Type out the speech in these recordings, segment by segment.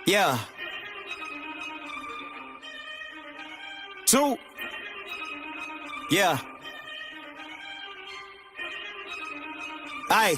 Yeah. Two. Yeah. Aye.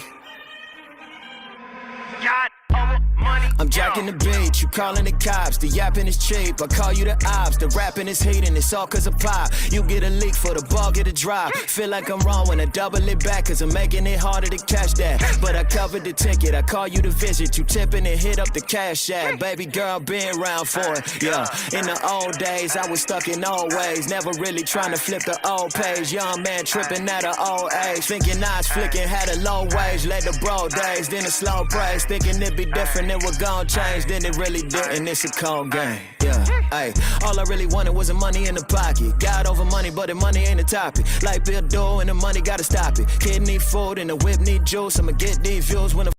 I'm jacking the beat, you calling the cops. The yapping is cheap, I call you the ops. The rapping is hating, it's all cause of pop. You get a leak for the ball, get a drop. Feel like I'm wrong when I double it back, cause I'm making it harder to catch that. But I covered the ticket, I call you to visit. You tipping and hit up the cash app. Baby girl, been around for it, yeah. In the old days, I was stuck in old ways. Never really trying to flip the old page. Young man tripping at an old age. Thinking odds flicking, had a low wage. Led the bro days, then a slow praise. Thinking it'd be different, it would gon' change, then it really didn't. It's a cold game, yeah. Ay, all I really wanted was the money in the pocket. Got over money, but the money ain't a topic. Like Bill Doe and the money gotta stop it. Kid need food and the whip need juice. I'ma get these views when the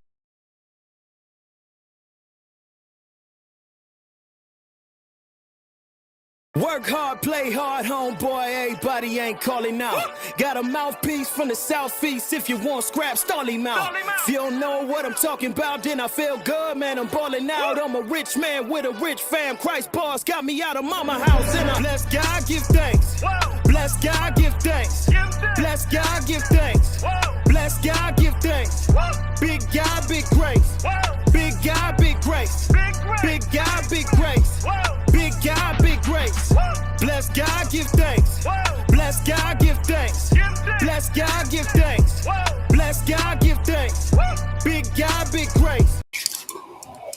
work hard, play hard, homeboy, everybody ain't calling out. Got a mouthpiece from the southeast, if you want scrap, stall him out. If you don't know what I'm talking about, then I feel good, man, I'm balling out. I'm a rich man with a rich fam, Christ bars got me out of mama house. And I bless God, give thanks. Bless God, give thanks. Bless God, give thanks. Bless God, give thanks. Big God, big grace. Big God, big grace. Big God, big grace. Big God, big grace. Bless God, give thanks. Bless God, give thanks. Bless God, give thanks. Bless God, give thanks. Big God, big grace.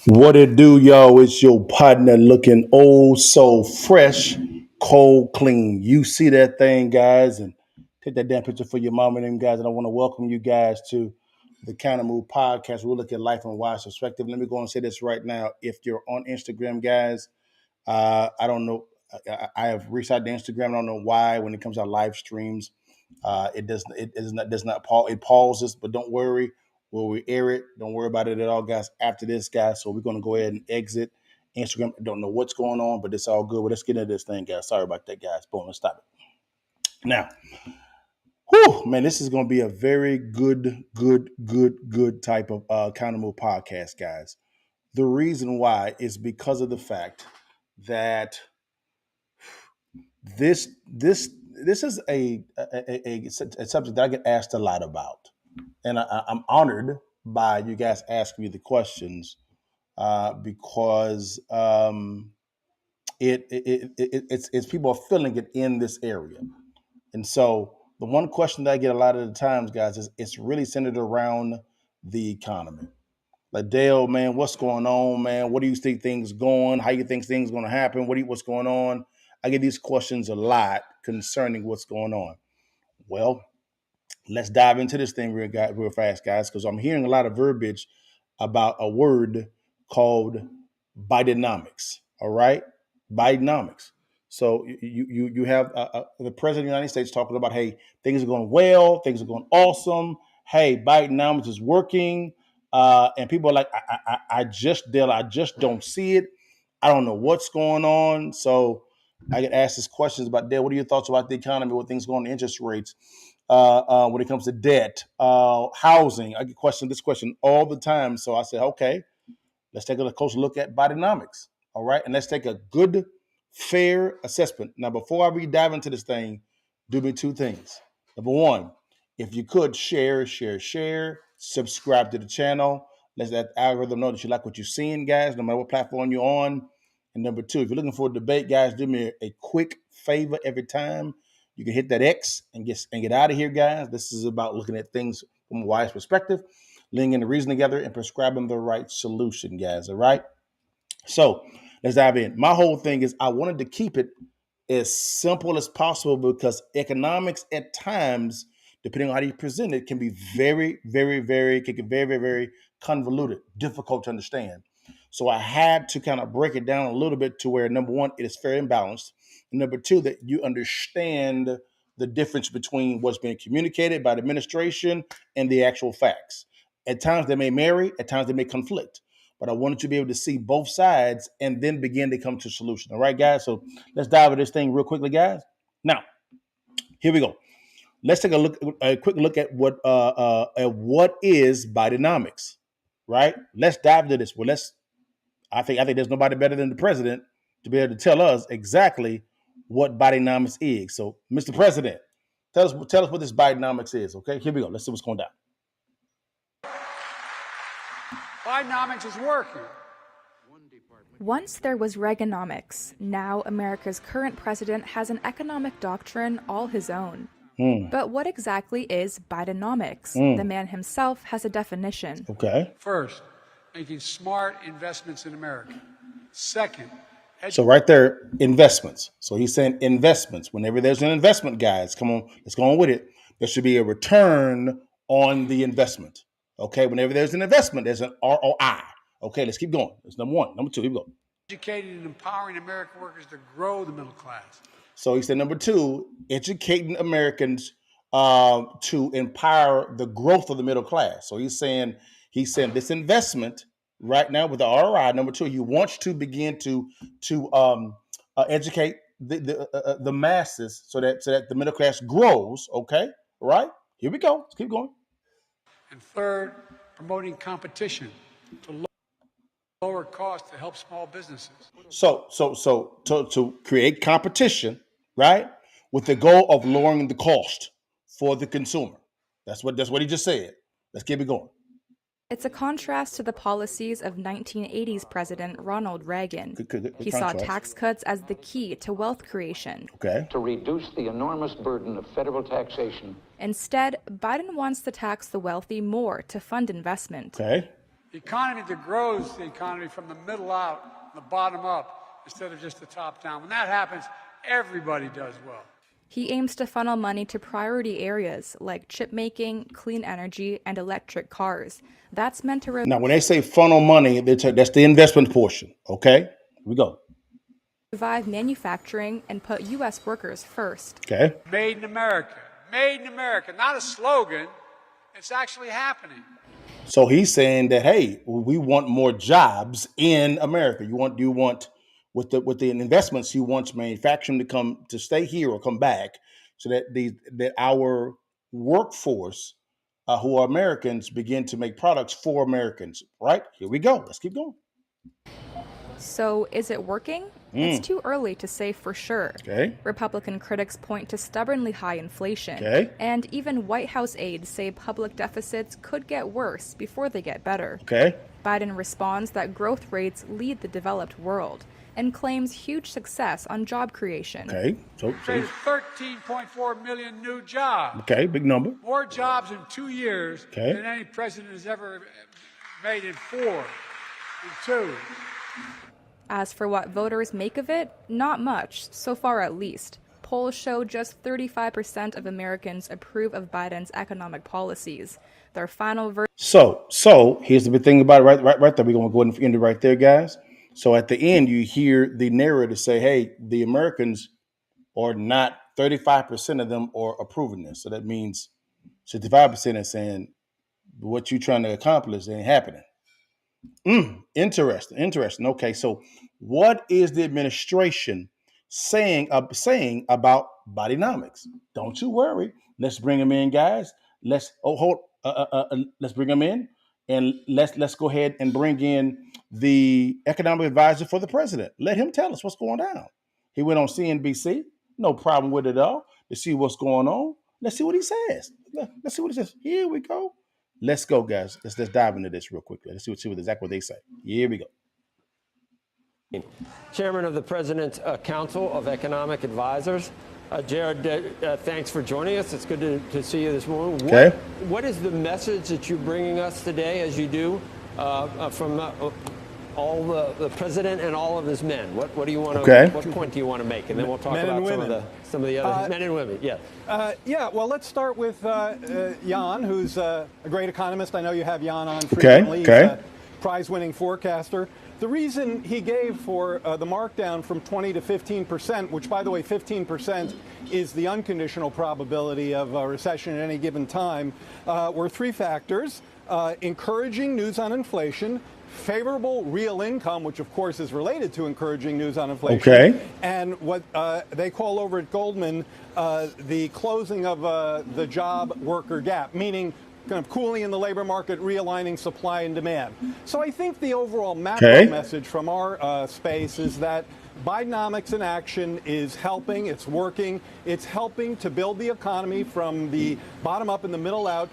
What it do, y'all? It's your partner looking old so fresh, cold, clean. You see that thing, guys, and take that damn picture for your mom and them guys. And I want to welcome you guys to the Countermove podcast. We'll look at life from a wide perspective. Let me go and say this right now. If you're on Instagram, guys, I don't know. I have reached out to Instagram. I don't know why. When it comes to live streams, it does not pause. It pauses, but don't worry. Will we air it? Don't worry about it at all, guys. After this, guys, so we're gonna go ahead and exit Instagram. I don't know what's going on, but it's all good. But let's get into this thing, guys. Sorry about that, guys. Boom, let's stop it now. Whew, man, this is gonna be a very good type of Countermove podcast, guys. The reason why is because of the fact that this is a subject that I get asked a lot about, and I'm honored by you guys asking me the questions because it's people are feeling it in this area, and so the one question that I get a lot of the times, guys, is it's really centered around the economy. LaDale, man, what's going on, man? What do you think things going? How you think things going to happen? What's going on? I get these questions a lot concerning what's going on. Well, let's dive into this thing real fast, guys, because I'm hearing a lot of verbiage about a word called Bidenomics. All right, Bidenomics. So you have the president of the United States talking about, hey, things are going well, things are going awesome. Hey, Bidenomics is working, and people are like, I just don't see it. I don't know what's going on. So I get asked these questions about, Dale, what are your thoughts about the economy? What things going on, interest rates? When it comes to debt, housing. I get this question all the time. So I said, okay, let's take a closer look at Bidenomics. All right. And let's take a good, fair assessment. Now, before we dive into this thing, do me two things. Number one, if you could share, subscribe to the channel. Let that algorithm know that you like what you're seeing, guys, no matter what platform you're on. And number two, if you're looking for a debate, guys, do me a quick favor every time. You can hit that X and get out of here, guys. This is about looking at things from a wise perspective, linking the reason together, and prescribing the right solution, guys. All right. So let's dive in. My whole thing is I wanted to keep it as simple as possible because economics at times, depending on how you present it, can be very convoluted, difficult to understand. So I had to kind of break it down a little bit to where, number one, it is fair and balanced. And number two, that you understand the difference between what's being communicated by the administration and the actual facts. At times they may marry, at times they may conflict. But I wanted you to be able to see both sides and then begin to come to a solution. All right, guys? So let's dive into this thing real quickly, guys. Now, here we go. Let's take a quick look at what is Bidenomics, right? Let's dive into this. Well, I think there's nobody better than the president to be able to tell us exactly what Bidenomics is. So, Mr. President, tell us what this Bidenomics is. Okay, here we go. Let's see what's going down. Bidenomics is working. Once there was Reaganomics, now America's current president has an economic doctrine all his own. But what exactly is Bidenomics? The man himself has a definition. Okay. First, making smart investments in America. Second, so right there, investments. So he's saying investments. Whenever there's an investment, guys, come on, let's go on with it. There should be a return on the investment. Okay, whenever there's an investment, there's an ROI. Okay, let's keep going. That's number one. Number two, here we go. Educating and empowering American workers to grow the middle class. So he said number two, educating Americans to empower the growth of the middle class. So he's saying this investment right now with the ROI. Number two, he wants to begin to educate the masses so that the middle class grows. Okay, right? Here we go. Let's keep going. And third, promoting competition to lower costs to help small businesses. So to create competition, right, with the goal of lowering the cost for the consumer. That's what he just said. Let's keep it going. It's a contrast to the policies of 1980s President Ronald Reagan. He saw tax cuts as the key to wealth creation. Okay. To reduce the enormous burden of federal taxation. Instead, Biden wants to tax the wealthy more to fund investment. Okay. The economy that grows the economy from the middle out, the bottom up, instead of just the top down. When that happens, everybody does well. He aims to funnel money to priority areas like chip making, clean energy, and electric cars. That's meant to... Now, when they say funnel money, that's the investment portion. Okay, here we go. Revive manufacturing and put U.S. workers first. Okay. Made in America. Made in America. Not a slogan. It's actually happening. So he's saying that, hey, we want more jobs in America. You want with the investments, you want manufacturing to stay here or come back, so that our workforce, who are Americans, begin to make products for Americans. Right? Here we go. Let's keep going. So is it working? It's too early to say for sure. Okay. Republican critics point to stubbornly high inflation. Okay. And even White House aides say public deficits could get worse before they get better. Okay. Biden responds that growth rates lead the developed world and claims huge success on job creation. Okay. So created 13.4 million new jobs. Okay, big number. More jobs in 2 years than any president has ever made in 2. As for what voters make of it, not much, so far at least. Polls show just 35% of Americans approve of Biden's economic policies. Their final version. So here's the big thing about it right there. We're going to go ahead and end it right there, guys. So at the end, you hear the narrator say, hey, the Americans are not 35% of them are approving this. So that means 65% is saying what you're trying to accomplish ain't happening. Interesting. Okay, so what is the administration saying about Bidenomics? Don't you worry. Let's bring them in, guys. Let's bring them in, and let's go ahead and bring in the economic advisor for the president. Let him tell us what's going down. He went on CNBC. No problem with it at all. To see what's going on. Let's see what he says. Let's see what he says. Here we go. Let's go, guys. Let's dive into this real quickly. Let's see exactly what they say. Here we go. Chairman of the President's Council of Economic Advisors. Jared, thanks for joining us. It's good to see you this morning. Okay. What is the message that you're bringing us today, as you do, from all the president and all of his men? What do you want to? Okay. What point do you want to make? And then we'll talk about some of the other men and women. Yes. Well, let's start with Jan, who's a great economist. I know you have Jan on frequently. Okay. He's a prize-winning forecaster. The reason he gave for the markdown from 20 to 15%, which, by the way, 15% is the unconditional probability of a recession at any given time, were three factors: encouraging news on inflation, favorable real income, which of course is related to encouraging news on inflation, and what they call over at Goldman the closing of the job worker gap, meaning kind of cooling in the labor market, realigning supply and demand. So I think the overall macro message from our space is that Bidenomics in action is helping. It's working. It's helping to build the economy from the bottom up and the middle out,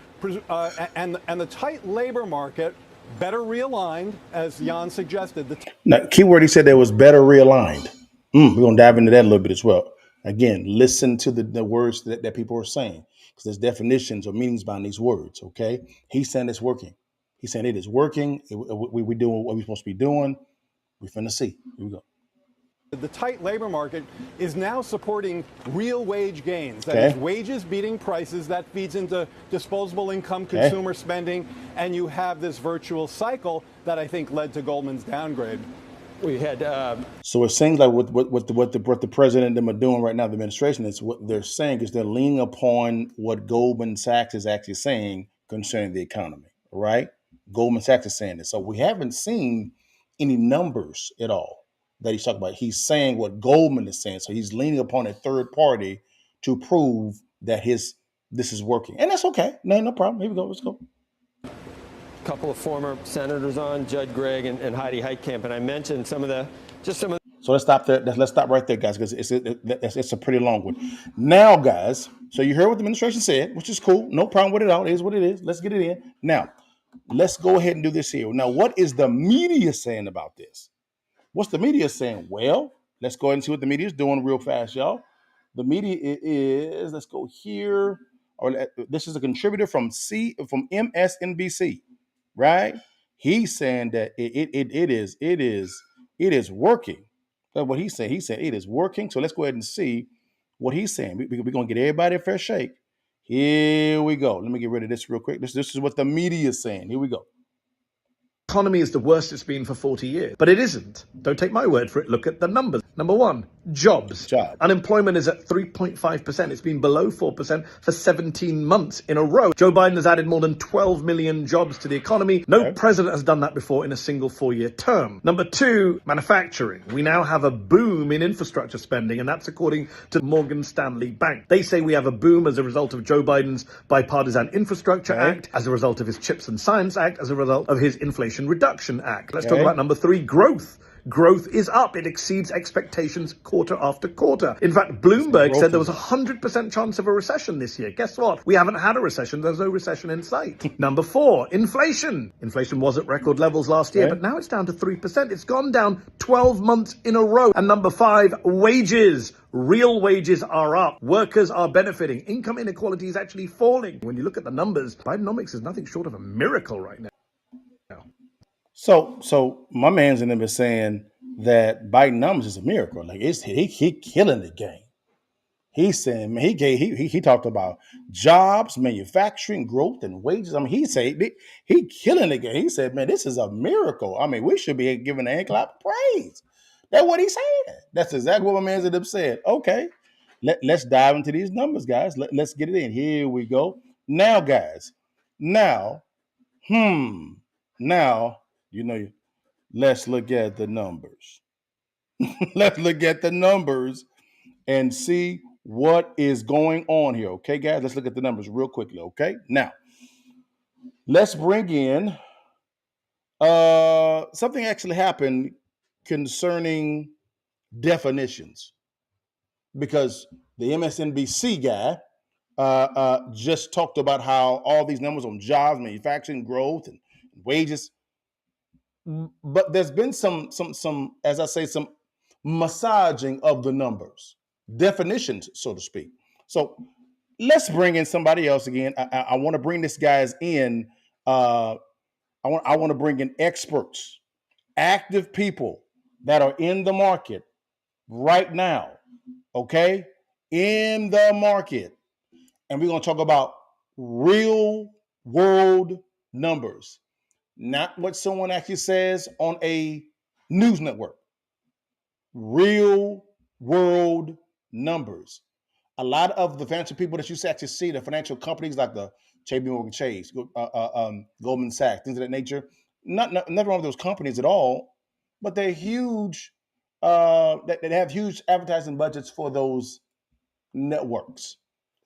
and the tight labor market better realigned, as Jan suggested. Now, keyword, he said there was better realigned. We're going to dive into that a little bit as well. Again, listen to the words that people are saying, because there's definitions or meanings behind these words, okay? He's saying it's working. He's saying it is working. We're doing what we're supposed to be doing. We're finna see. Here we go. The tight labor market is now supporting real wage gains. That is wages beating prices. That feeds into disposable income, consumer spending, and you have this virtuous cycle that I think led to Goldman's downgrade. We had. So it seems like what the president and them are doing right now, the administration, is what they're saying is they're leaning upon what Goldman Sachs is actually saying concerning the economy, right? Goldman Sachs is saying this. So we haven't seen any numbers at all that he's talking about. He's saying what Goldman is saying. So he's leaning upon a third party to prove that this is working. And that's okay. No problem. Here we go. Let's go. Couple of former senators on, Judd Gregg and Heidi Heitkamp, and I mentioned some of the. So let's stop there. Let's stop right there, guys, because it's a pretty long one. Now, guys, so you heard what the administration said, which is cool. No problem with it all. It is what it is. Let's get it in. Now, let's go ahead and do this here. Now, what is the media saying about this? What's the media saying? Well, let's go ahead and see what the media is doing real fast, y'all. The media is, let's go here. This is a contributor from MSNBC, right? He's saying that it is working. That's what he's saying. He said it is working. So let's go ahead and see what he's saying. We're going to get everybody a fair shake. Here we go. Let me get rid of this real quick. This is what the media is saying. Here we go. Economy is the worst it's been for 40 years. But it isn't. Don't take my word for it. Look at the numbers. Number one, jobs. Unemployment is at 3.5%. It's been below 4% for 17 months in a row. Joe Biden has added more than 12 million jobs to the economy. No president has done that before in a single 4-year term. Number two, manufacturing. We now have a boom in infrastructure spending, and that's according to Morgan Stanley Bank. They say we have a boom as a result of Joe Biden's Bipartisan Infrastructure Act, as a result of his Chips and Science Act, as a result of his Inflation Reduction Act. Let's talk about number three, growth. Growth is up. It exceeds expectations quarter after quarter. In fact, Bloomberg said there was a 100% chance of a recession this year. Guess what? We haven't had a recession. There's no recession in sight. Number four, inflation. Inflation was at record levels last year, but now it's down to 3%. It's gone down 12 months in a row. And number five, wages. Real wages are up. Workers are benefiting. Income inequality is actually falling. When you look at the numbers, Bidenomics is nothing short of a miracle right now. So my man's in them is saying that Bidenomics is a miracle. Like he killing the game. He's saying, man, he talked about jobs, manufacturing, growth, and wages. I mean, he said he killing the game. He said, man, this is a miracle. I mean, we should be giving a hand clap of praise. That's what he's saying. That's exactly what my man's in them said. Okay, let's dive into these numbers, guys. Let's get it in. Here we go. Now, guys. Now, let's look at the numbers. Let's look at the numbers and see what is going on here. Okay, guys, let's look at the numbers real quickly. Okay, now let's bring in something actually happened concerning definitions, because the MSNBC guy just talked about how all these numbers on jobs, manufacturing, growth, and wages. But there's been some, as I say, some massaging of the numbers, definitions, so to speak. So let's bring in somebody else again. I want to bring this guys in. I want to bring in experts, active people that are in the market right now. Okay, in the market, and we're going to talk about real world numbers. Not what someone actually says on a news network. Real world numbers. A lot of the financial people that you actually see, the financial companies like the JP Morgan Chase, Goldman Sachs, things of that nature, nothing wrong with those companies at all, but they're huge. They have huge advertising budgets for those networks.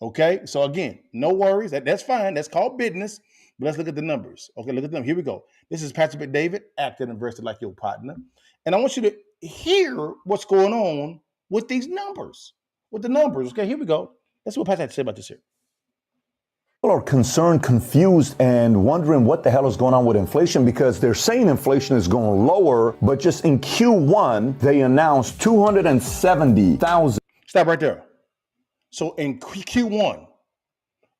Okay, so again, no worries. That's fine. That's called business. But let's look at the numbers. Okay, look at them. Here we go. This is Patrick McDavid, acting and versed like your partner. And I want you to hear what's going on with these numbers. With the numbers. Okay, here we go. Let's see what Patrick had to say about this here. People are concerned, confused, and wondering what the hell is going on with inflation because they're saying inflation is going lower, but just in Q1, they announced 270,000. Stop right there. So in Q1,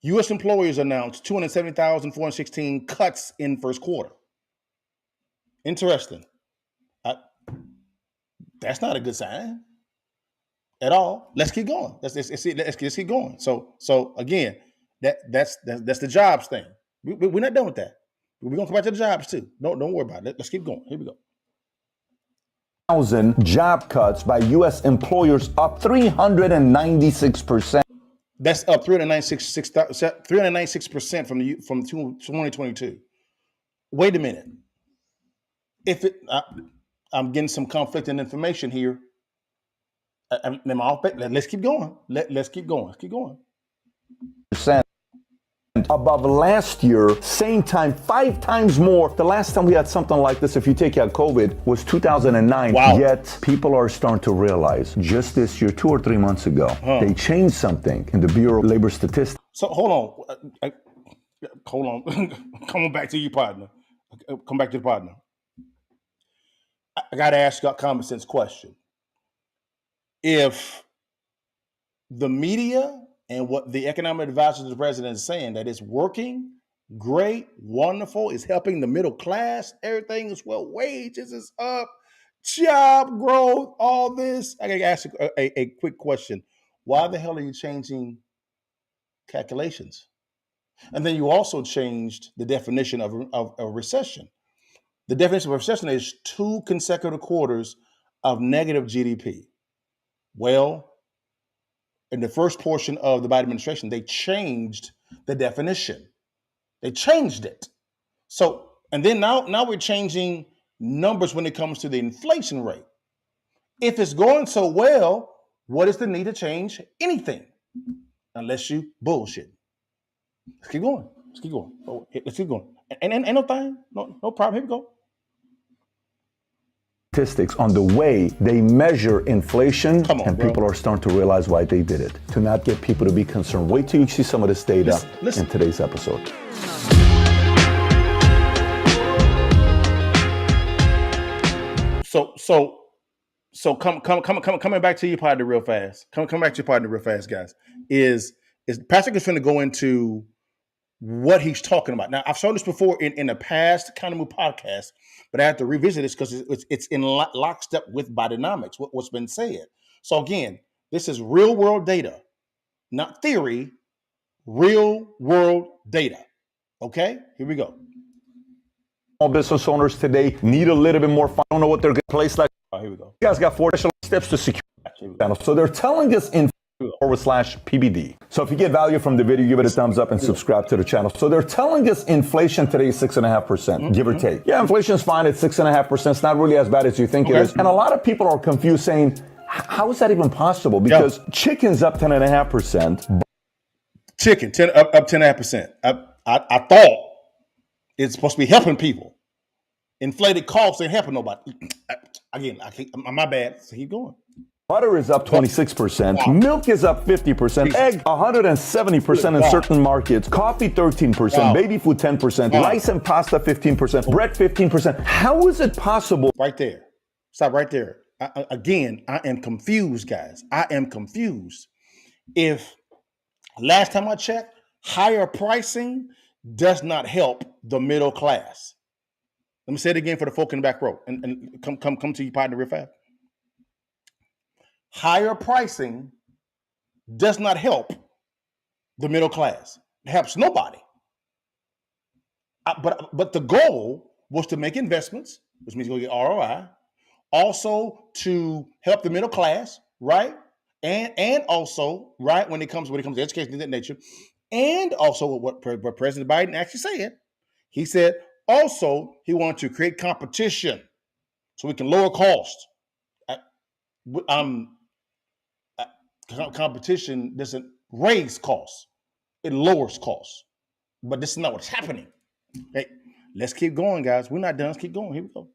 U.S. employers announced 270,416 cuts in first quarter. Interesting. That's not a good sign at all. Let's keep going. Let's keep going. So again, that's the jobs thing. We're not done with that. We're gonna come back to the jobs too. Don't worry about it. Let's keep going. Here we go. 1,000 job cuts by U.S. employers, up 396%. That's up 396% from 2022. Wait a minute. I'm getting some conflicting information here. Let's keep going. Let's keep going. Let's keep going. Above last year, same time, 5 times more. The last time we had something like this, if you take out COVID, was 2009. Wow. Yet people are starting to realize just this year, 2 or 3 months ago, they changed something in the Bureau of Labor Statistics. So hold on. Come back to you, partner. Come back to the partner. I got to ask you a common sense question. If the media and what the economic advisor to the president is saying, that it's working, great, wonderful, it's helping the middle class, everything is well, wages is up, job growth, all this. I got to ask you a quick question. Why the hell are you changing calculations? And then you also changed the definition of a recession. The definition of a recession is 2 consecutive quarters of negative GDP. Well, in the first portion of the Biden administration, they changed the definition. They changed it. So, and then now we're changing numbers when it comes to the inflation rate. If it's going so well, what is the need to change anything? Unless you bullshit. Let's keep going. Let's keep going. Let's keep going. Ain't no thing. No problem. Here we go. Statistics on the way they measure inflation, and bro. people are starting to realize why they did it. To not get people to be concerned. Wait till you see some of this data in today's episode. So coming back to your partner real fast. Come back to your partner real fast, guys. Is Patrick is going to go into what he's talking about. Now, I've shown this before in the past Countermove podcast, but I have to revisit this because it's in lockstep with Bidenomics, what's been said. So again, this is real world data, not theory, real world data. Okay, here we go. Small business owners today need a little bit more fun. I don't know what they're going to place like. Oh, here we go. You guys got 4 additional steps to secure channel. So they're telling us in /PBD. So if you get value from the video, give it a thumbs up and subscribe to the channel. So they're telling us inflation today is 6.5%, give or take. Yeah, inflation's fine at 6.5%. It's not really as bad as you think it is. And a lot of people are confused saying, how is that even possible? Because chicken's up 10.5%. Chicken, up 10.5%. I thought it's supposed to be helping people. Inflated costs ain't helping nobody. Again, my bad. So keep going. Butter is up 26%. Wow. Milk is up 50%. Egg 170% in certain markets. Coffee 13%. Wow. Baby food 10%. Wow. Rice and pasta 15%. Bread 15%. How is it possible? Right there. Stop right there. I am confused, guys. I am confused. If last time I checked, higher pricing does not help the middle class. Let me say it again for the folk in the back row, and come to your partner real fast. Higher pricing does not help the middle class. It helps nobody. But the goal was to make investments, which means go get ROI, also to help the middle class, right? And also, right, when it comes to education of that nature, and also what President Biden actually said. He said also he wanted to create competition so we can lower costs. Competition doesn't raise costs. It lowers costs. But this is not what's happening. Hey, let's keep going, guys. We're not done. Let's keep going. Here we go.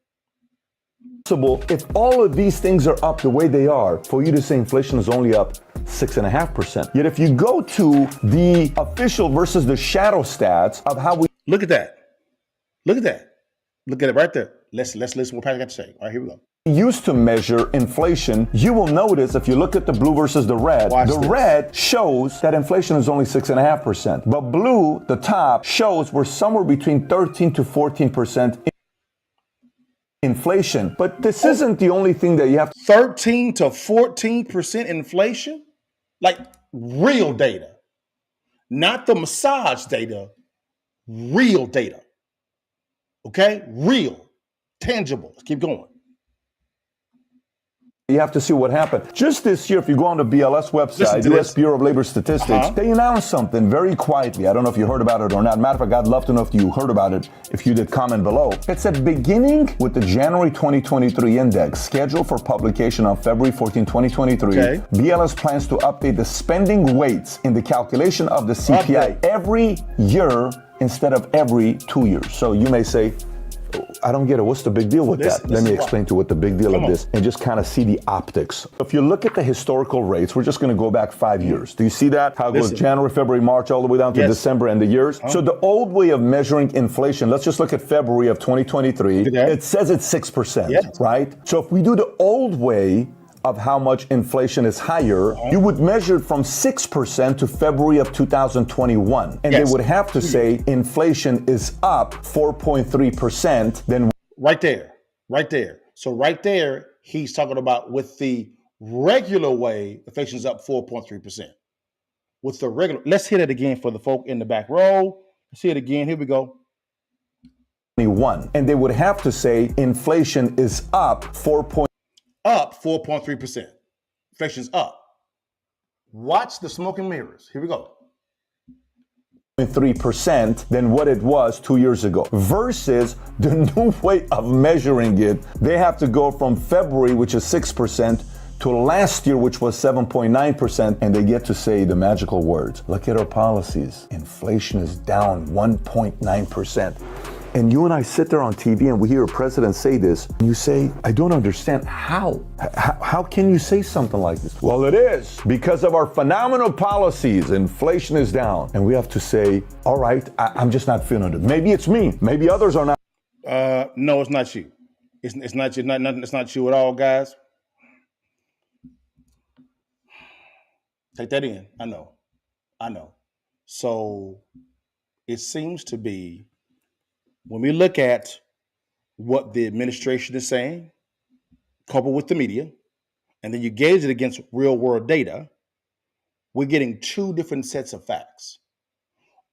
If all of these things are up the way they are, for you to say inflation is only up 6.5%. Yet if you go to the official versus the shadow stats of how we look at that. Look at that. Look at it right there. Let's listen what Patty got to say. All right, here we go. Used to measure inflation, you will notice if you look at the blue versus the red, red shows that inflation is only 6.5%. But blue, the top, shows we're somewhere between 13 to 14% inflation. But this isn't the only thing that you have. 13 to 14% inflation? Like real data. Not the massage data. Real data. Okay? Real. Tangible. Let's keep going. You have to see what happened. Just this year, if you go on the BLS website, U.S. Bureau of Labor Statistics, they announced something very quietly. I don't know if you heard about it or not. Matter of fact, I'd love to know if you heard about it. If you did, comment below. It said, beginning with the January 2023 index scheduled for publication on February 14, 2023, BLS plans to update the spending weights in the calculation of the CPI every year instead of every 2 years. So you may say, I don't get it. What's the big deal with that? Let me explain to you what the big deal of this and just kind of see the optics. If you look at the historical rates, we're just going to go back 5 years. Do you see that? How it goes January, February, March, all the way down to December and the years? So the old way of measuring inflation, let's just look at February of 2023. It says it's 6%, right? So if we do the old way of how much inflation is higher, you would measure it from 6% to February of 2021. And they would have to say inflation is up 4.3%. Then right there. So right there, he's talking about with the regular way, inflation's up 4.3%. With the regular, let's hit it again for the folk in the back row. Let's hit it again. Here we go. And they would have to say inflation is up 4.3%. Inflation's up. Watch the smoke and mirrors. Here we go. 3% than what it was 2 years ago. Versus the new way of measuring it, they have to go from February, which is 6%, to last year, which was 7.9%, and they get to say the magical words. Look at our policies. Inflation is down 1.9%. And you and I sit there on TV and we hear a president say this, and you say, I don't understand how. How can you say something like this? Well, it is because of our phenomenal policies. Inflation is down. And we have to say, all right, I'm just not feeling it. Maybe it's me. Maybe others are not. No, it's not you. It's not you. It's not you at all, guys. Take that in. I know. So it seems to be, when we look at what the administration is saying, coupled with the media, and then you gauge it against real world data, we're getting two different sets of facts.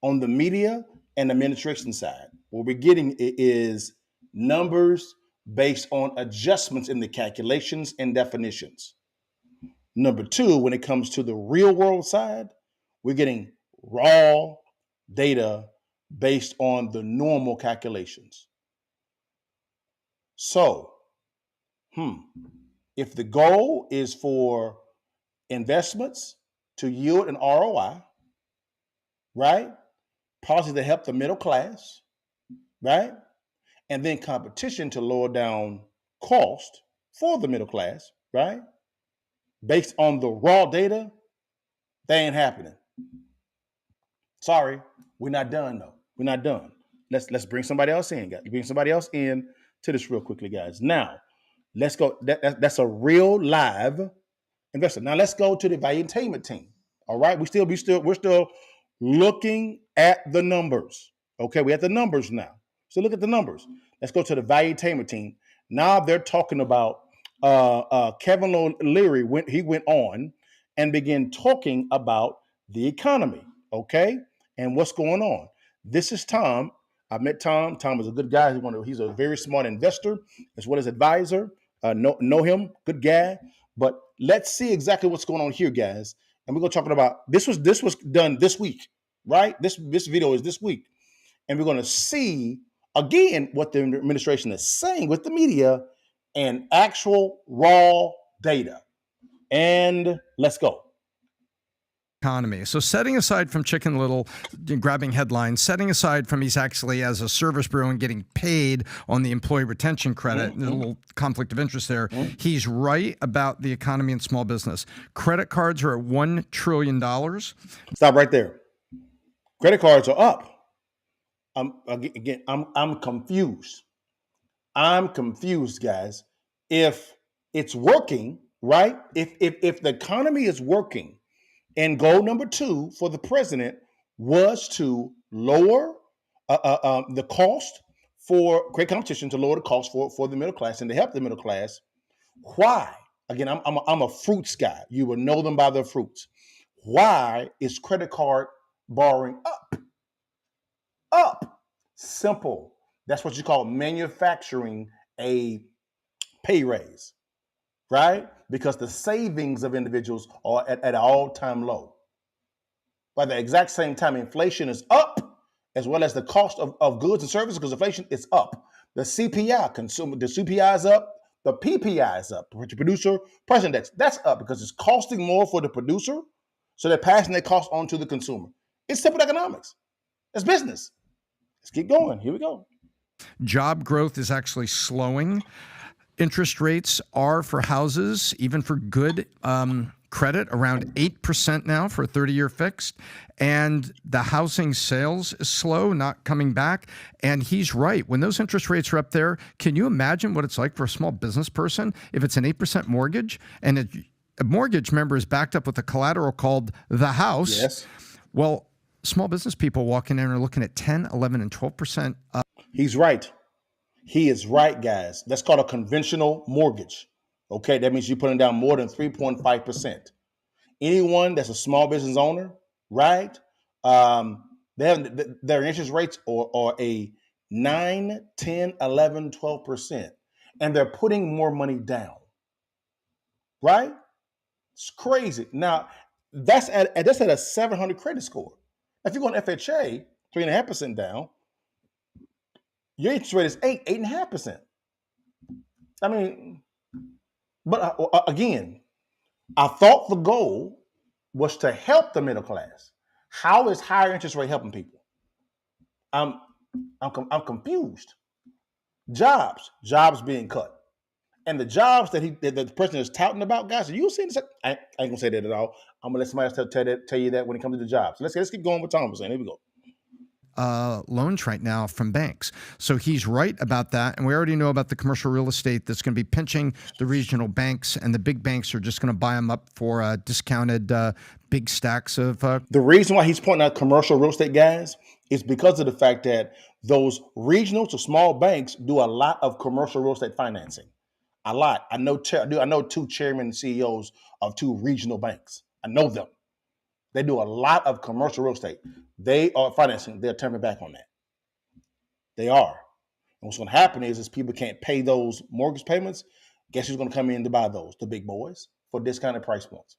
On the media and administration side, what we're getting is numbers based on adjustments in the calculations and definitions. Number two, when it comes to the real world side, we're getting raw data based on the normal calculations. So, if the goal is for investments to yield an ROI, right? Policies that help the middle class, right? And then competition to lower down cost for the middle class, right? Based on the raw data, they ain't happening. Sorry, we're not done though. We're not done. Let's bring somebody else in, guys. Bring somebody else in to this real quickly, guys. Now, let's go. That's a real live investor. Now let's go to the valuetainment team. All right, we're still looking at the numbers. Okay, we have the numbers now. So look at the numbers. Let's go to the valuetainment team. Now they're talking about Kevin O'Leary went on and began talking about the economy. Okay, and what's going on. This is Tom. I met Tom. Tom is a good guy. He's a very smart investor as well as advisor. Know him, good guy. But let's see exactly what's going on here, guys. And we're going to talk about this was done this week, right? This video is this week. And we're going to see again what the administration is saying with the media and actual raw data. And let's go. economy. So setting aside from Chicken Little grabbing headlines, setting aside from he's actually as a service bureau and getting paid on the employee retention credit, there's a little conflict of interest there. He's right about the economy and small business. Credit cards are at $1 trillion. Stop right there. Credit cards are up. I'm confused. I'm confused, guys. If it's working, right? If the economy is working, and goal number 2 for the president was to lower the cost for create competition, to lower the cost for the middle class and to help the middle class. Why? Again, I'm a fruits guy. You will know them by their fruits. Why is credit card borrowing up? Up. Simple. That's what you call manufacturing a pay raise, right? Because the savings of individuals are at an all-time low. By the exact same time, inflation is up, as well as the cost of goods and services, because inflation is up. The CPI, the CPI is up, the PPI is up, the producer price index, that's up because it's costing more for the producer, so they're passing that cost on to the consumer. It's simple economics. It's business. Let's keep going. Here we go. Job growth is actually slowing. Interest rates are for houses, even for good credit, around 8% now for a 30-year fixed. And the housing sales is slow, not coming back. And he's right. When those interest rates are up there, can you imagine what it's like for a small business person if it's an 8% mortgage and a mortgage member is backed up with a collateral called the house? Yes. Well, small business people walking in are looking at 10, 11, and 12%. He's right. He is right, guys. That's called a conventional mortgage. Okay, that means you're putting down more than 3.5%. Anyone that's a small business owner, right? Their interest rates are a 9, 10, 11, 12%. And they're putting more money down, right? It's crazy. Now, that's at a 700 credit score. If you're going FHA, 3.5% down, your interest rate is 8.5%. I mean, but again, I thought the goal was to help the middle class. How is higher interest rate helping people? I'm confused. Jobs being cut, and the jobs that the president is touting about, guys. Are you seeing this? I ain't gonna say that at all. I'm gonna let somebody else tell you that when it comes to the jobs. Let's keep going with Tom was saying. Here we go. Loans right now from banks. So he's right about that. And we already know about the commercial real estate that's going to be pinching the regional banks, and the big banks are just going to buy them up for discounted big stacks of. The reason why he's pointing out commercial real estate, guys, is because of the fact that those regional to small banks do a lot of commercial real estate financing. A lot. I know 2 chairmen and CEOs of 2 regional banks. I know them. They do a lot of commercial real estate. They are financing. They're turning back on that. They are. And what's going to happen is people can't pay those mortgage payments. Guess who's going to come in to buy those? The big boys for discounted price points.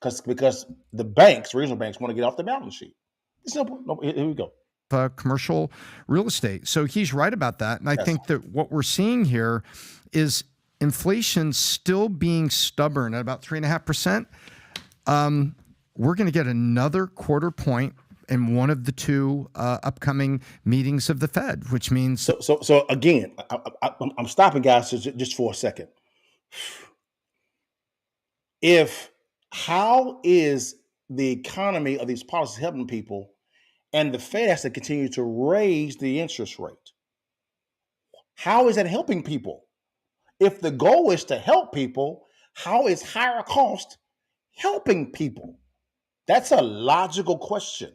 Because the banks, regional banks, want to get off the balance sheet. It's simple. No, here we go. Commercial real estate. So he's right about that. And I think that what we're seeing here is inflation still being stubborn at about 3.5%. We're going to get another quarter point in one of the 2 upcoming meetings of the Fed, which means. So again, I'm stopping, guys, just for a second. How is the economy of these policies helping people, and the Fed has to continue to raise the interest rate? How is that helping people? If the goal is to help people, how is higher cost helping people? That's a logical question.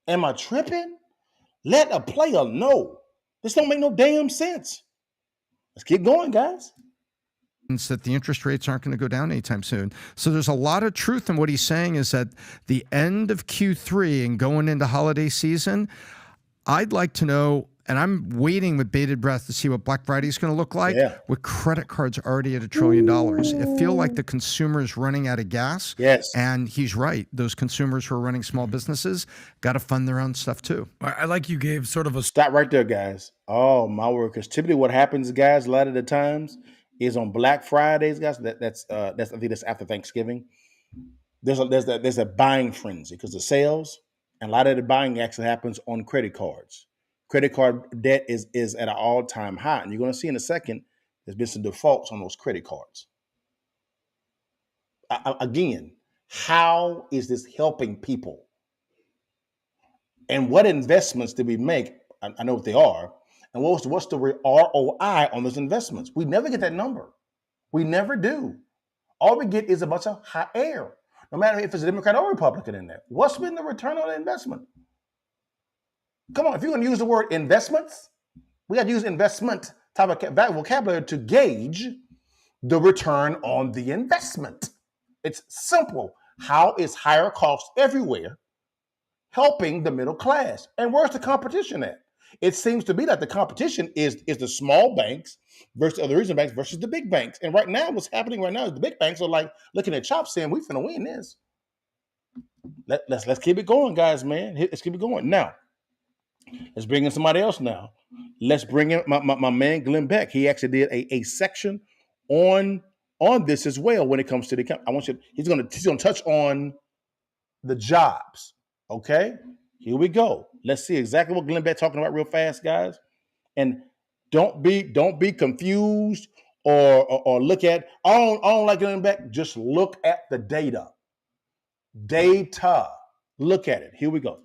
Am I tripping? Let a player know. This don't make no damn sense. Let's keep going, guys. That the interest rates aren't going to go down anytime soon. So there's a lot of truth in what he's saying is that the end of Q3 and going into holiday season, I'd like to know, and I'm waiting with bated breath to see what Black Friday is going to look like. Yeah. With credit cards already at $1 trillion. It feels like the consumer is running out of gas. Yes. And he's right. Those consumers who are running small businesses got to fund their own stuff too. I like you gave sort of a... Stop right there, guys. Oh, my word. Because typically what happens, guys, a lot of the times is on Black Fridays, guys. I think that's after Thanksgiving. there's a buying frenzy because the sales and a lot of the buying actually happens on credit cards. Credit card debt is at an all-time high, and you're going to see in a second there's been some defaults on those credit cards. Again, how is this helping people? And what investments did we make? I know what they are. And what's the ROI on those investments? We never get that number. We never do. All we get is a bunch of hot air, no matter if it's a Democrat or Republican in there. What's been the return on the investment? Come on, if you're going to use the word investments, we got to use investment type of vocabulary to gauge the return on the investment. It's simple. How is higher costs everywhere helping the middle class? And where's the competition at? It seems to be that the competition is the small banks versus the regional banks versus the big banks. And right now, what's happening right now is the big banks are like looking at chops saying, we finna win this. Let's keep it going, guys, man. Let's keep it going. Now, let's bring in somebody else now. Let's bring in my man, Glenn Beck. He actually did a section on this as well when it comes to the, he's gonna touch on the jobs. Okay, here we go. Let's see exactly what Glenn Beck talking about real fast, guys. And don't be confused or look at, I don't like Glenn Beck. Just look at the data. Look at it. Here we go.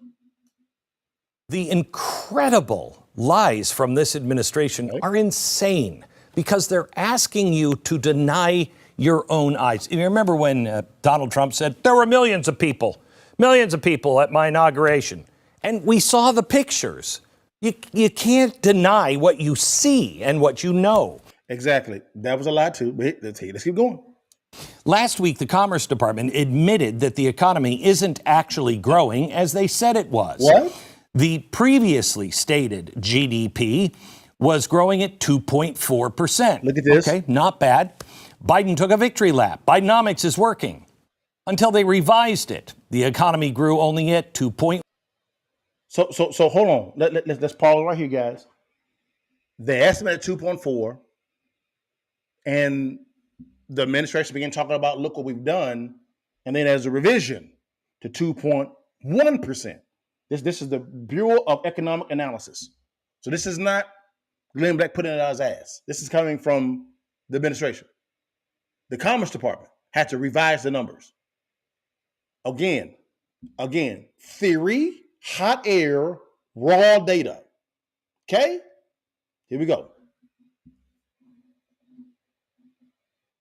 The incredible lies from this administration are insane because they're asking you to deny your own eyes. You remember when Donald Trump said there were millions of people at my inauguration, and we saw the pictures. You can't deny what you see and what you know. Exactly. That was a lie too. But let's keep going. Last week, the Commerce Department admitted that the economy isn't actually growing as they said it was. What? The previously stated GDP was growing at 2.4%. Look at this. Okay, not bad. Biden took a victory lap. Bidenomics is working. Until they revised it, the economy grew only at 2. So hold on. Let's pause right here, guys. They estimated 2.4, and the administration began talking about, look what we've done, and then there's a revision to 2.1%. This is the Bureau of Economic Analysis. So this is not Glenn Beck putting it out his ass. This is coming from the administration. The Commerce Department had to revise the numbers. Again, theory, hot air, raw data. Okay? Here we go.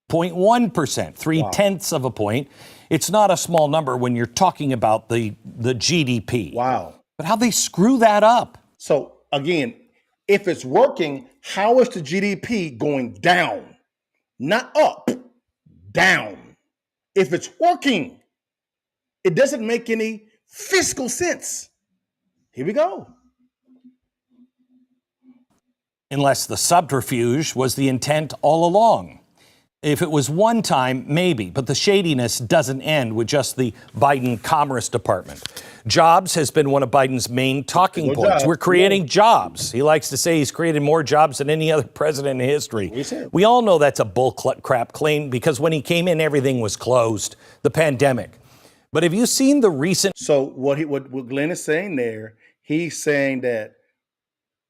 0.1%, 0.3 of a point. It's not a small number when you're talking about the GDP. Wow. But how they screw that up? So again, if it's working, how is the GDP going down? Not up, down. If it's working, it doesn't make any fiscal sense. Here we go. Unless the subterfuge was the intent all along. If it was one time, maybe, but the shadiness doesn't end with just the Biden Commerce Department. Jobs has been one of Biden's main talking points. We're creating jobs. He likes to say he's created more jobs than any other president in history. We all know that's a bull crap claim because when he came in, everything was closed, the pandemic. But have you seen the recent... So what Glenn is saying there, he's saying that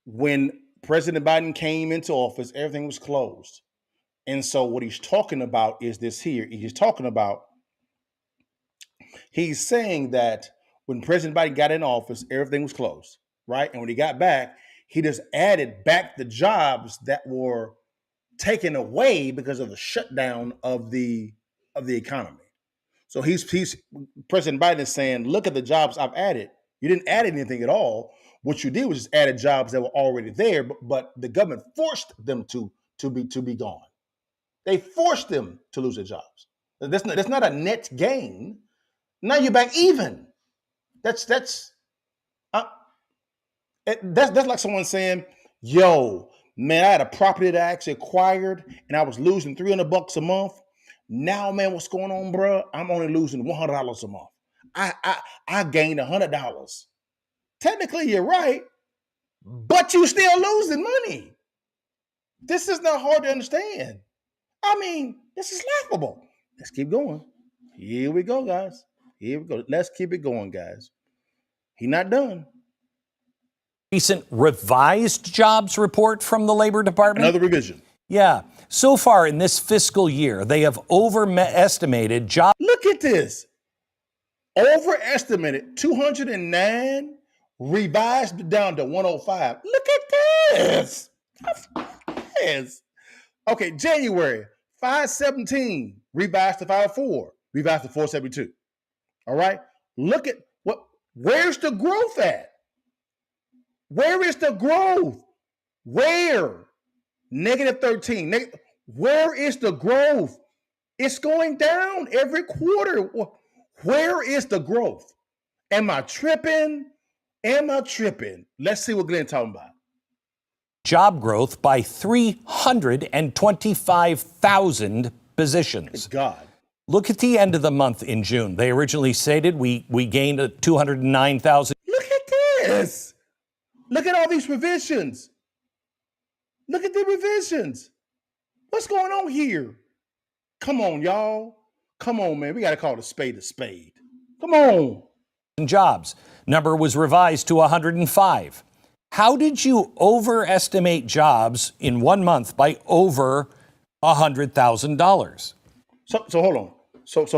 when President Biden came into office, everything was closed. And so what he's talking about is this here. He's saying that when President Biden got in office, everything was closed, right? And when he got back, he just added back the jobs that were taken away because of the shutdown of the economy. So President Biden is saying, look at the jobs I've added. You didn't add anything at all. What you did was just added jobs that were already there, but the government forced them to be gone. They forced them to lose their jobs. That's not a net gain. Now you're back even. That's like someone saying, yo, man, I had a property that I actually acquired and I was losing $300 a month. Now, man, what's going on, bro? I'm only losing $100 a month. I gained $100. Technically, you're right, but you still losing money. This is not hard to understand. I mean, this is laughable. Let's keep going. Here we go, guys. Here we go. Let's keep it going, guys. He's not done. Recent revised jobs report from the Labor Department. Another revision. Yeah. So far in this fiscal year, they have overestimated jobs. Look at this. Overestimated 209, revised down to 105. Look at this. Yes. Okay, January 517, revised to 504, revised to 472. All right. Look at where's the growth at? Where is the growth? Where? Negative 13. Where is the growth? It's going down every quarter. Where is the growth? Am I tripping? Let's see what Glenn's talking about. Job growth by 325,000 positions. God. Look at the end of the month in June. They originally stated we gained 209,000. Look at this. Look at all these revisions. Look at the revisions. What's going on here? Come on, y'all. Come on, man. We got to call a spade a spade. Come on. Jobs. Number was revised to 105. How did you overestimate jobs in 1 month by over $100,000? So hold on. Hold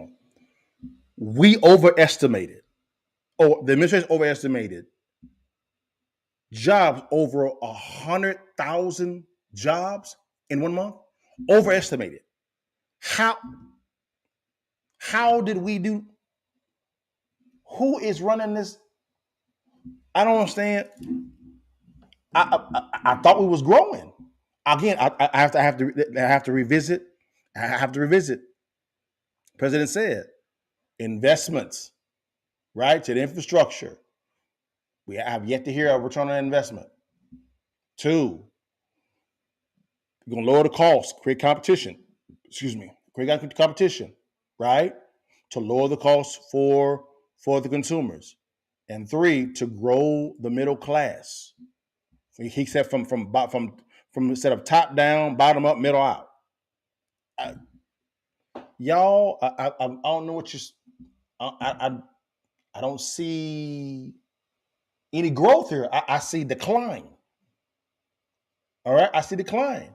on. We overestimated, or the administration overestimated jobs over 100,000 jobs in 1 month. Overestimated. How did we do? Who is running this? I don't understand. I thought we was growing. Again, I have to revisit. President said investments, right, to the infrastructure. We have yet to hear a return on investment. 2, we're gonna lower the cost, create competition. Create competition, right, to lower the cost for the consumers. And 3, to grow the middle class. He said from instead of top down, bottom up, middle out. Y'all, I don't know what I don't see any growth here. I see decline. All right, I see decline.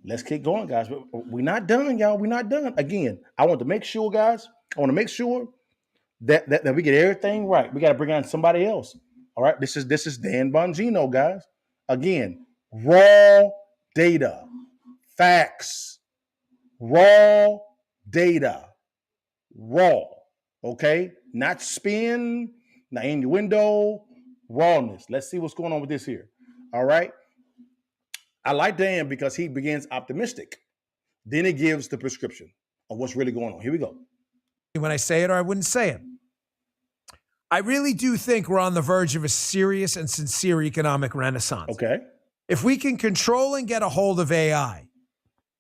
Let's keep going, guys. We're not done, y'all. We're not done. Again, I want to make sure, guys. I want to make sure that we get everything right. We got to bring on somebody else. All right, this is Dan Bongino, guys. Again, raw data, facts, raw data, raw. Okay, not spin, not innuendo, rawness. Let's see what's going on with this here. All right. I like Dan because he begins optimistic. Then he gives the prescription of what's really going on. Here we go. When I say it or I wouldn't say it. I really do think we're on the verge of a serious and sincere economic renaissance. Okay. If we can control and get a hold of AI,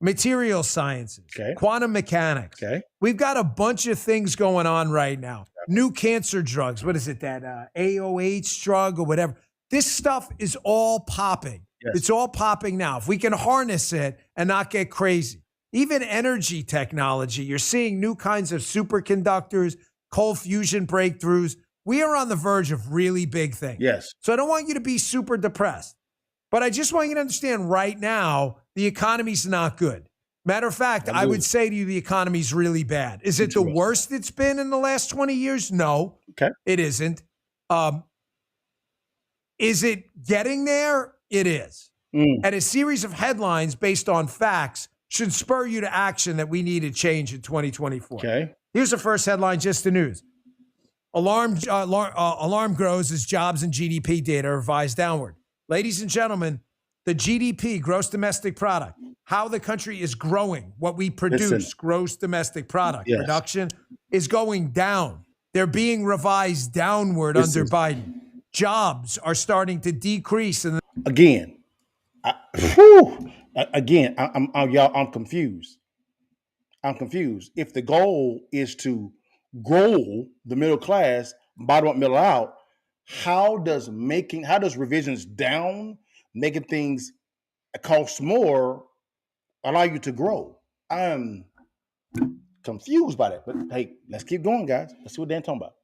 material sciences, quantum mechanics, we've got a bunch of things going on right now. New cancer drugs. What is it? That AOH drug or whatever. This stuff is all popping. Yes. It's all popping now. If we can harness it and not get crazy. Even energy technology, you're seeing new kinds of superconductors, cold fusion breakthroughs. We are on the verge of really big things. Yes. So I don't want you to be super depressed, but I just want you to understand right now, the economy's not good. Matter of fact, I would say to you, the economy's really bad. Is it the worst it's been in the last 20 years? No, it isn't. Is it getting there? It is. And a series of headlines based on facts should spur you to action that we need to change in 2024. Okay. Here's the first headline, just the news. Alarm grows as jobs and GDP data are revised downward. Ladies and gentlemen, the GDP, gross domestic product, how the country is growing, what we produce, gross domestic product, production is going down. They're being revised downward under Biden. Jobs are starting to decrease. Again, I'm confused. I'm confused. If the goal is to grow the middle class, bottom up, middle out, how does revisions down, making things cost more, allow you to grow? I'm confused by that. But hey, let's keep going, guys. Let's see what Dan's talking about.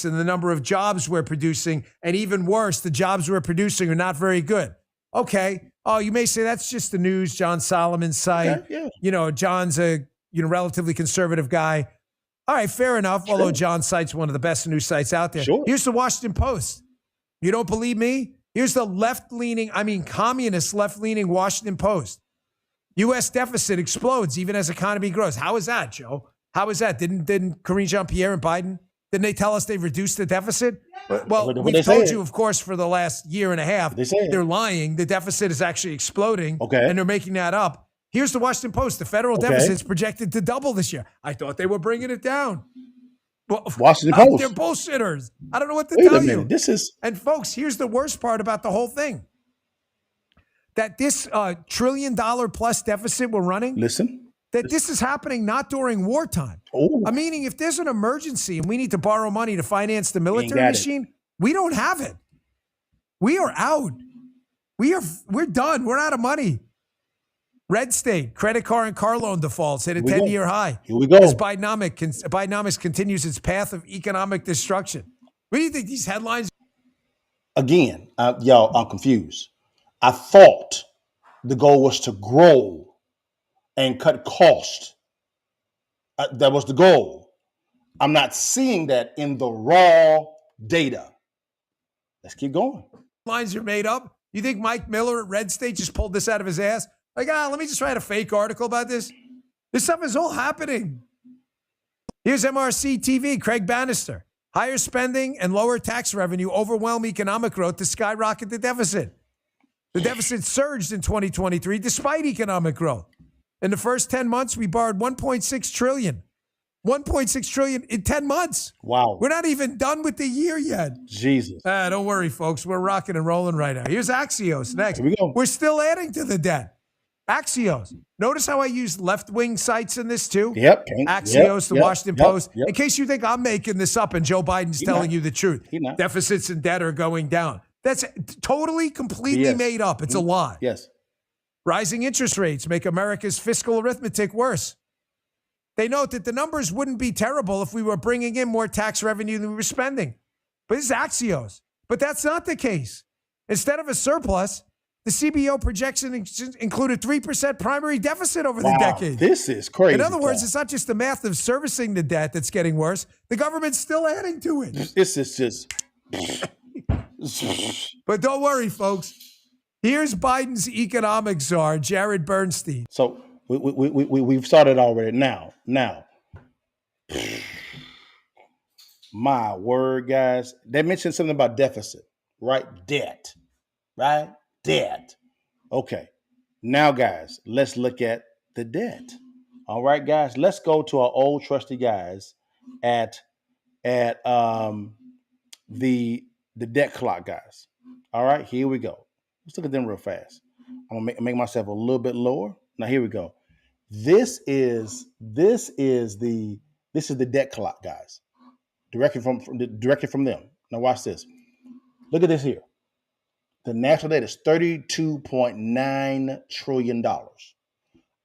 And the number of jobs we're producing, and even worse, the jobs we're producing are not very good. Okay. Oh, you may say that's just the news, John Solomon's site. Okay, yeah. You know, John's a relatively conservative guy. All right, fair enough. Sure. Although John's site's one of the best news sites out there. Sure. Here's the Washington Post. You don't believe me? Here's the communist left-leaning Washington Post. U.S. deficit explodes even as economy grows. How is that, Joe? How is that? Didn't Karine Jean-Pierre and Biden, didn't they tell us they've reduced the deficit? Well, we've told you, of course, for the last year and a half, they're lying. The deficit is actually exploding, and they're making that up. Here's the Washington Post. The federal deficit's projected to double this year. I thought they were bringing it down. Well, Washington Post. They're bullshitters. I don't know what to Wait tell a minute. you. This is... And folks, here's the worst part about the whole thing. That this $1 trillion plus deficit we're running, that this is happening not during wartime. Meaning if there's an emergency and we need to borrow money to finance the military machine, we don't have it. We are out. We're done. We're out of money. Red state, credit card and car loan defaults hit a 10-year high. Here we go. As Bidenomics continues its path of economic destruction. What do you think these headlines? Again, y'all, I'm confused. I thought the goal was to grow and cut costs. That was the goal. I'm not seeing that in the raw data. Let's keep going. Lines are made up. You think Mike Miller at Red State just pulled this out of his ass? Like, let me just write a fake article about this. This stuff is all happening. Here's MRC TV, Craig Bannister. Higher spending and lower tax revenue overwhelm economic growth to skyrocket the deficit. The deficit surged in 2023 despite economic growth. In the first 10 months, we borrowed $1.6 trillion. $1.6 trillion in 10 months. Wow. We're not even done with the year yet. Jesus. Don't worry, folks. We're rocking and rolling right now. Here's Axios next. Here we go. We're still adding to the debt. Axios. Notice how I use left-wing sites in this too? Yep. Axios, the Washington Post. In case you think I'm making this up and Joe Biden's telling you the truth. Deficits and debt are going down. That's totally, completely made up. It's a lie. Yes. Rising interest rates make America's fiscal arithmetic worse. They note that the numbers wouldn't be terrible if we were bringing in more tax revenue than we were spending. But this is Axios. But that's not the case. Instead of a surplus, the CBO projections include a 3% primary deficit over the decade. This is crazy. In other words, it's not just the math of servicing the debt that's getting worse. The government's still adding to it. This is just... But don't worry, folks. Here's Biden's economic czar, Jared Bernstein. So we've started already. Now, my word, guys. They mentioned something about deficit, right? Debt, right? Debt. Okay. Now, guys, let's look at the debt. All right, guys. Let's go to our old trusty guys at the debt clock, guys. All right, here we go. Let's look at them real fast. I'm gonna make myself a little bit lower. Now here we go. This is the debt clock, guys. Directly from them. Now watch this. Look at this here. The national debt is $32.9 trillion.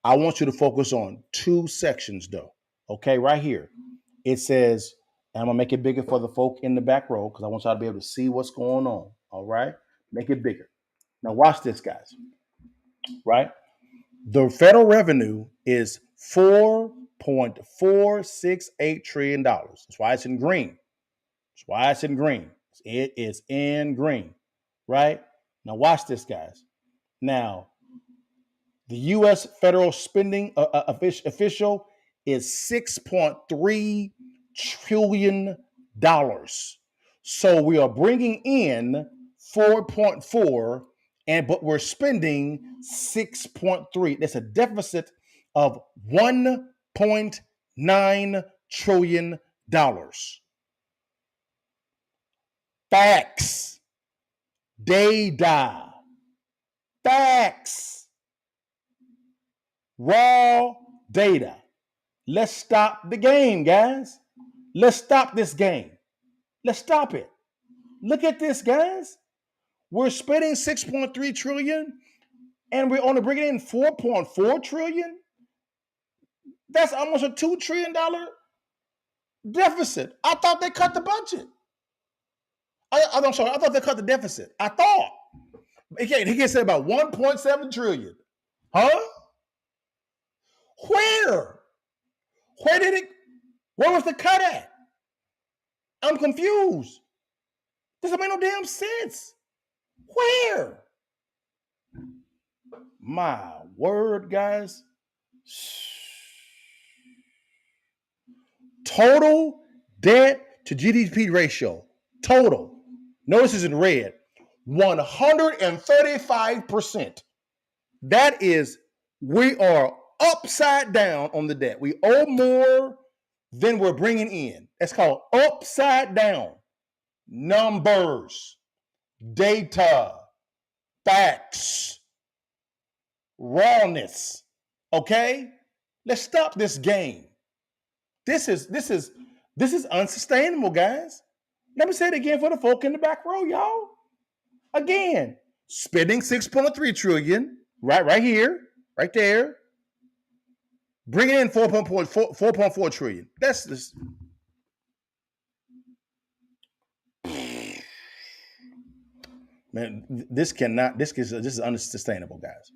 I want you to focus on two sections, though. Okay, right here. It says, and I'm gonna make it bigger for the folk in the back row because I want y'all to be able to see what's going on. All right, make it bigger. Now watch this, guys. Right, the federal revenue is $4.468 trillion. That's why it's in green. It is in green. Right now, watch this, guys. Now, the U.S. federal spending official is $6.3 trillion. So we are bringing in 4.4, but we're spending 6.3. That's a deficit of $1.9 trillion. Facts. Data. Facts. Raw data. Let's stop the game, guys. Let's stop this game. Let's stop it. Look at this, guys. We're spending 6.3 trillion and we're only bringing in 4.4 trillion. That's almost a $2 trillion deficit. I thought they cut the budget. I'm sorry, I thought they cut the deficit. I thought. He can't say about 1.7 trillion. Huh? Where? Where was the cut at? I'm confused. This doesn't make no damn sense. Where? My word, guys. Total debt to GDP ratio. Total. Notice it's in red. 135%. That is, we are upside down on the debt. We owe more than we're bringing in. That's called upside down. Numbers, data, facts, rawness. Okay? Let's stop this game. This is unsustainable, guys. Let me say it again for the folk in the back row, y'all. Again, spending 6.3 trillion, right here, right there. Bringing in 4.4 trillion. That's this. Man, this is unsustainable, guys.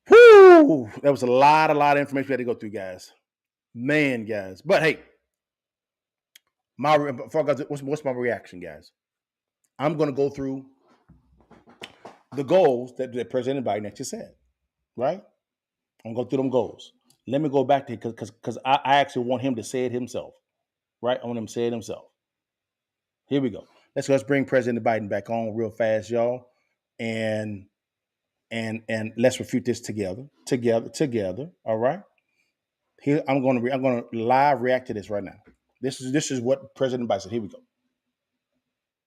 Whoo! That was a lot of information we had to go through, guys. Man, guys. But hey, what's my reaction, guys? I'm going to go through the goals that President Biden actually said, right? I'm going to go through them goals. Let me go back to it because I actually want him to say it himself, right? I want him to say it himself. Here we go. Let's bring President Biden back on real fast, y'all, and let's refute this together. All right. Here I'm going to live react to this right now. This is what President Biden said. Here we go.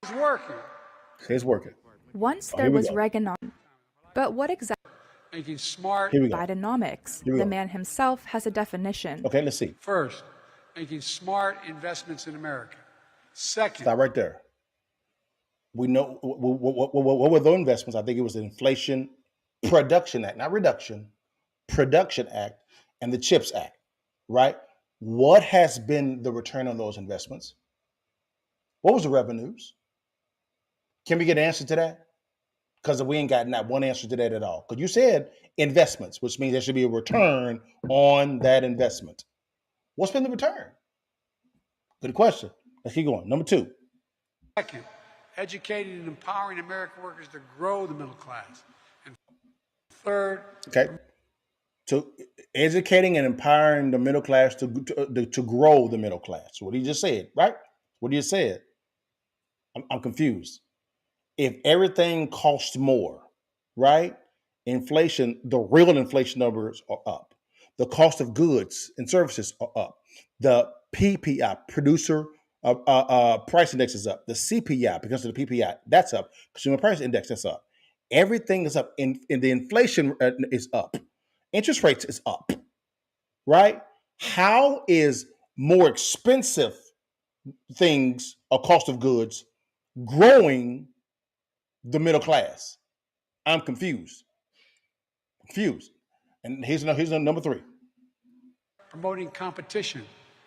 It's working. It's working. Once there was Reaganomics, but what exactly? Making smart Bidenomics. The man himself has a definition. Okay, let's see. First, making smart investments in America. Second, stop right there. We know what were those investments? I think it was the Inflation Production Act, not Reduction, Production Act, and the CHIPS Act, right? What has been the return on those investments? What was the revenues? Can we get an answer to that? Because we ain't got not one answer to that at all. Because you said investments, which means there should be a return on that investment. What's been the return? Good question. Let's keep going. Number 2. Second, educating and empowering American workers to grow the middle class. And third, to educating and empowering the middle class to grow the middle class. What he just said, right? What he just said. I'm confused. If everything costs more, right? Inflation, the real inflation numbers are up. The cost of goods and services are up. The PPI, producer price index, is up. The CPI, because of the PPI, that's up. Consumer price index, that's up. Everything is up. In the inflation is up. Interest rates is up, right? How is more expensive things or cost of goods growing the middle class? I'm confused. And here's number 3. Promoting competition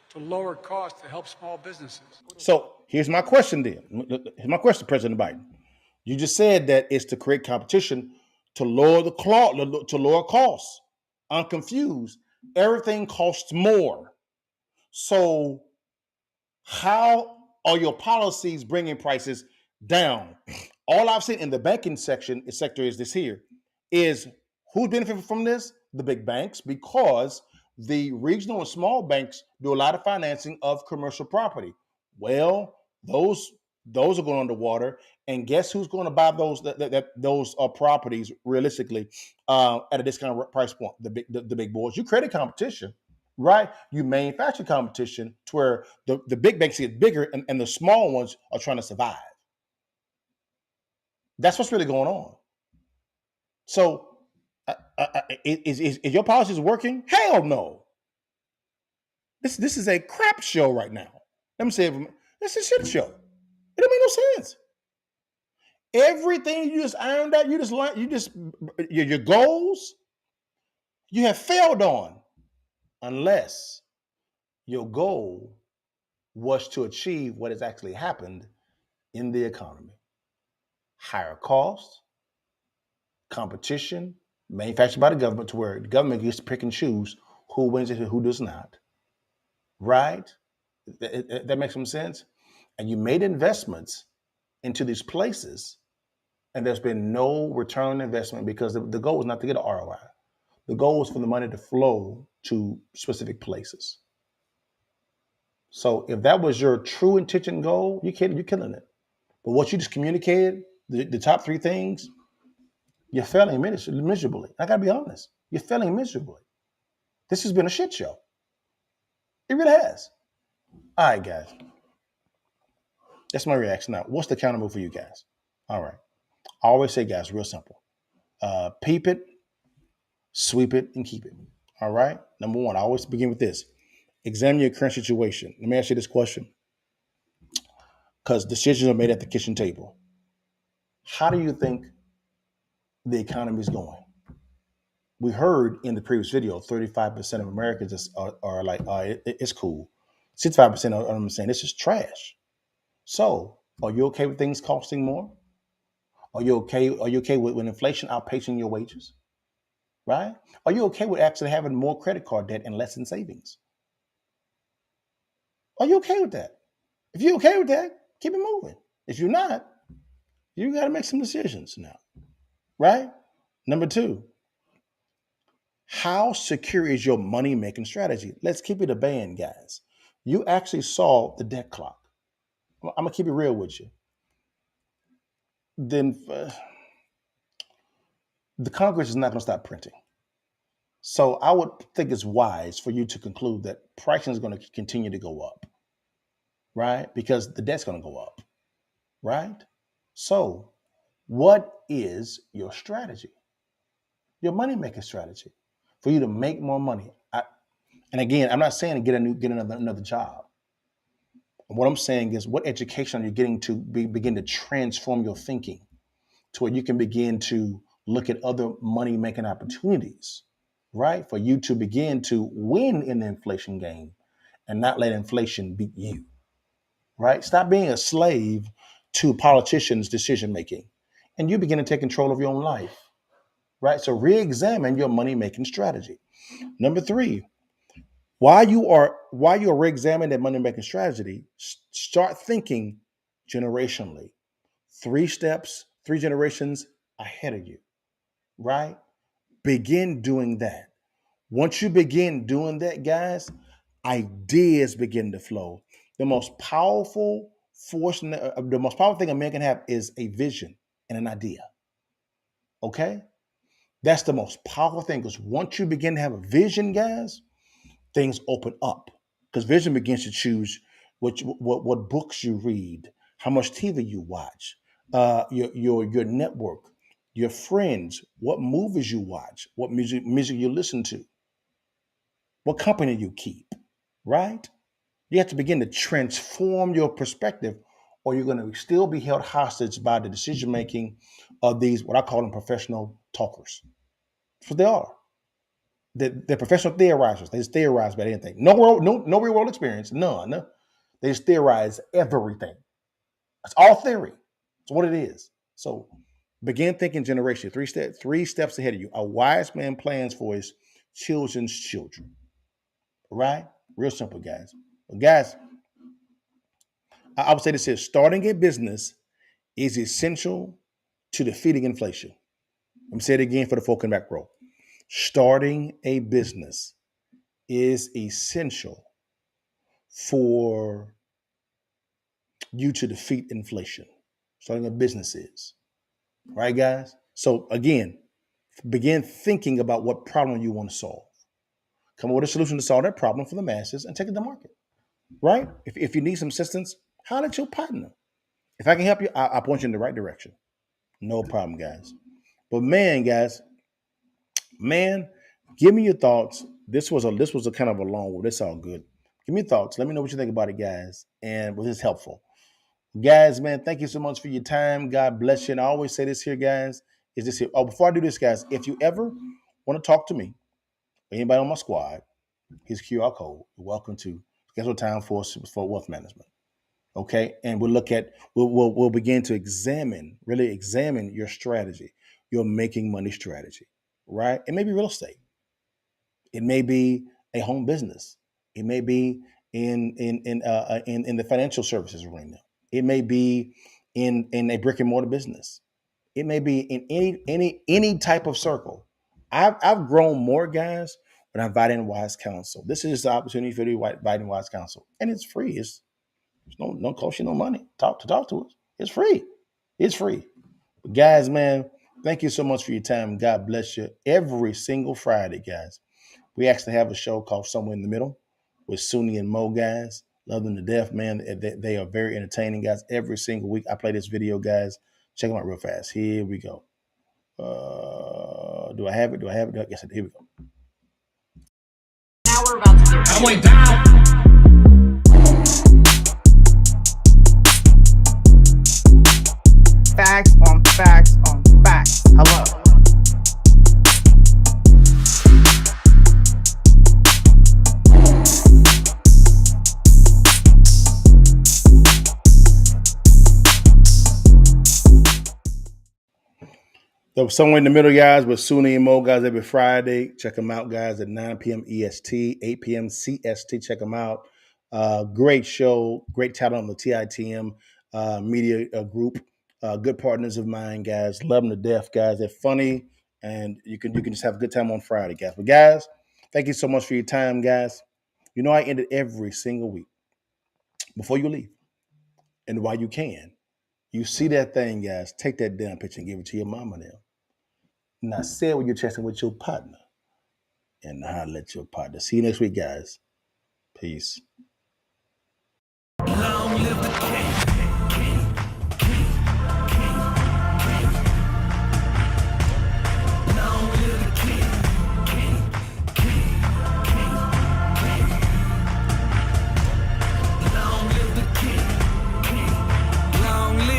to lower costs to help small businesses. So here's my question then. Here's my question, President Biden. You just said that it's to create competition to lower costs. I'm confused. Everything costs more. So how are your policies bringing prices down? All I've seen in the banking sector is this here, is who's benefiting from this? The big banks, because the regional and small banks do a lot of financing of commercial property. Well, those are going underwater, and guess who's going to buy those properties realistically at a discount price point? The big boys. You create competition, right? You manufacture competition to where the big banks get bigger and the small ones are trying to survive. That's what's really going on. So, is your policies working? Hell no. This is a crap show right now. Let me say it. This is a shit show. It don't make no sense. Everything you just ironed out, your goals, you have failed on unless your goal was to achieve what has actually happened in the economy. Higher costs, competition, manufactured by the government to where the government gets to pick and choose who wins it and who does not. Right? That makes some sense. And you made investments into these places, and there's been no return on investment because the goal was not to get an ROI. The goal was for the money to flow to specific places. So if that was your true intention goal, you're killing it. But what you just communicated, the top three things, you're failing miserably. I gotta be honest. You're failing miserably. This has been a shit show. It really has. All right, guys. That's my reaction. Now, what's the counter move for you guys? All right. I always say, guys, real simple. Peep it, sweep it, and keep it. All right. Number one, I always begin with this. Examine your current situation. Let me ask you this question, because decisions are made at the kitchen table. How do you think the economy is going? We heard in the previous video, 35% of Americans are like, it's cool. 65% of them saying this is trash. So, are you okay with things costing more? Are you okay with inflation outpacing your wages? Right? Are you okay with actually having more credit card debt and less in savings? Are you okay with that? If you're okay with that, keep it moving. If you're not, you got to make some decisions now. Right? Number two, how secure is your money making strategy? Let's keep it a band, guys. You actually saw the debt clock. I'm going to keep it real with you. Then the Congress is not going to stop printing. So I would think it's wise for you to conclude that pricing is going to continue to go up, right? Because the debt's going to go up, right? So what is your strategy? Your money-making strategy for you to make more money. And again, I'm not saying get another job. What I'm saying is, what education are you getting to begin to transform your thinking to where you can begin to look at other money-making opportunities, right? For you to begin to win in the inflation game and not let inflation beat you, right? Stop being a slave to politicians' decision-making and you begin to take control of your own life, right? So re-examine your money-making strategy. Number three, while you are re-examining that money-making strategy, start thinking generationally. 3 steps, 3 generations ahead of you, right? Begin doing that. Once you begin doing that, guys, ideas begin to flow. The most powerful thing a man can have is a vision and an idea. Okay? That's the most powerful thing, because once you begin to have a vision, guys, things open up. Because vision begins to choose what books you read, how much TV you watch, your network, your friends, what movies you watch, what music you listen to, what company you keep, right? You have to begin to transform your perspective, or you're going to still be held hostage by the decision making of these, what I call them, professional talkers. That's what they are. They're professional theorizers. They just theorize about anything. No real world experience, none. They just theorize everything. It's all theory. It's what it is. So begin thinking generation. 3 steps ahead of you. A wise man plans for his children's children. Right? Real simple, guys. But guys, I would say this here. Starting a business is essential to defeating inflation. Let me say it again for the folk in the back row. Starting a business is essential for you to defeat inflation. Starting a business is. Right, guys? So again, begin thinking about what problem you want to solve. Come up with a solution to solve that problem for the masses and take it to market. Right? If you need some assistance, holler at your partner. If I can help you, I'll point you in the right direction. No problem, guys. But man, guys, give me your thoughts. This was a kind of a long one. That's all good. Give me your thoughts. Let me know what you think about it, guys. And was this helpful? Guys, man, thank you so much for your time. God bless you. And I always say this here, guys, is this here. Oh, before I do this, guys, if you ever want to talk to me, Anybody on my squad, his QR code. You're welcome to schedule time for wealth management. Okay, and we'll begin to really examine your strategy, your making money strategy. Right? It may be real estate. It may be a home business. It may be in the financial services arena. It may be in a brick and mortar business. It may be in any type of circle. I've grown more, guys, when I invite in wise counsel. This is just the opportunity for you to invite in wise counsel, and it's free. It's no cost you no money. Talk to us. It's free. It's free. But guys, man, thank you so much for your time. God bless you. Every single Friday, guys, we actually have a show called Somewhere in the Middle with Sunni and Mo, guys. Love them to death, man. They are very entertaining, guys. Every single week, I play this video, guys. Check them out real fast. Here we go. Do I have it? Yes, here we go. Now we're about to get. I went down. Facts on facts on facts. Hello. So Somewhere in the Middle, guys, with Sunni and Mo, guys, every Friday. Check them out, guys, at 9 p.m. EST, 8 p.m. CST. Check them out. Great show, great talent on the TITM media group. Good partners of mine, guys. Love them to death, guys. They're funny, and you can just have a good time on Friday, guys. But guys, thank you so much for your time, guys. You know I end it every single week. Before you leave, and while you can, you see that thing, guys, take that damn picture and give it to your mama now. Now say it when you're chatting with your partner, and holler at your partner. See you next week, guys. Peace.